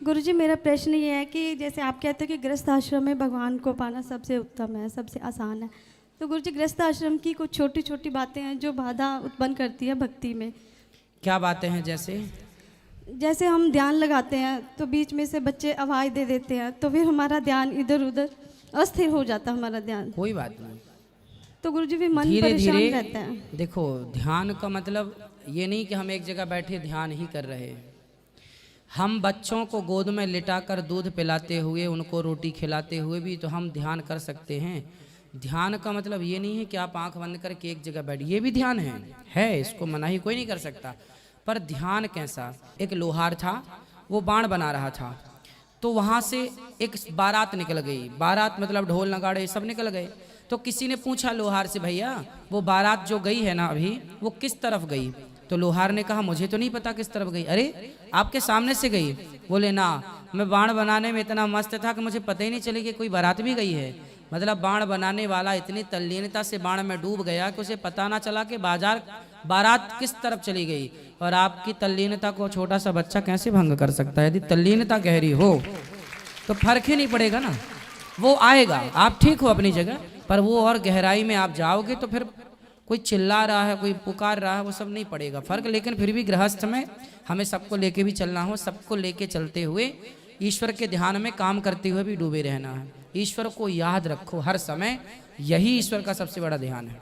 गुरुजी, मेरा प्रश्न ये है कि जैसे आप कहते हो कि गृहस्थ आश्रम में भगवान को पाना सबसे उत्तम है, सबसे आसान है, तो गुरुजी गृहस्थ आश्रम की कुछ छोटी छोटी बातें हैं जो बाधा उत्पन्न करती है भक्ति में। क्या बातें हैं? जैसे हम ध्यान लगाते हैं तो बीच में से बच्चे आवाज़ दे देते हैं, तो फिर हमारा ध्यान इधर उधर अस्थिर हो जाता है हमारा ध्यान। कोई बात नहीं, तो गुरुजी फिर मन धीरे परेशान धीरे रहता है। देखो, ध्यान का मतलब ये नहीं कि हम एक जगह बैठे ध्यान ही कर रहे हैं। हम बच्चों को गोद में लिटाकर दूध पिलाते हुए, उनको रोटी खिलाते हुए भी तो हम ध्यान कर सकते हैं। ध्यान का मतलब ये नहीं है कि आप आंख बंद करके एक जगह बैठ, ये भी ध्यान है, इसको मनाही कोई नहीं कर सकता। पर ध्यान कैसा? एक लोहार था, वो बाण बना रहा था, तो वहाँ से एक बारात निकल गई। बारात मतलब ढोल नगाड़े सब निकल गए। तो किसी ने पूछा लोहार से, भैया वो बारात जो गई है ना अभी, वो किस तरफ गई? तो लोहार ने कहा, मुझे तो नहीं पता किस तरफ गई। अरे आपके सामने से गई। बोले ना, मैं बाण बनाने में इतना मस्त था कि मुझे पता ही नहीं चली कि कोई बारात भी गई है। मतलब बाण बनाने वाला इतनी तल्लीनता से बाण में डूब गया कि उसे पता ना चला कि बारात किस तरफ चली गई। और आपकी तल्लीनता को छोटा सा बच्चा कैसे भंग कर सकता है? यदि तल्लीनता गहरी हो तो फर्क ही नहीं पड़ेगा ना, वो आएगा। आप ठीक हो अपनी जगह, पर वो और गहराई में आप जाओगे तो फिर कोई चिल्ला रहा है, कोई पुकार रहा है, वो सब नहीं पड़ेगा फर्क। लेकिन फिर भी गृहस्थ में हमें सबको लेके भी चलना हो, सबको लेके चलते हुए ईश्वर के ध्यान में काम करते हुए भी डूबे रहना है। ईश्वर को याद रखो हर समय, यही ईश्वर का सबसे बड़ा ध्यान है।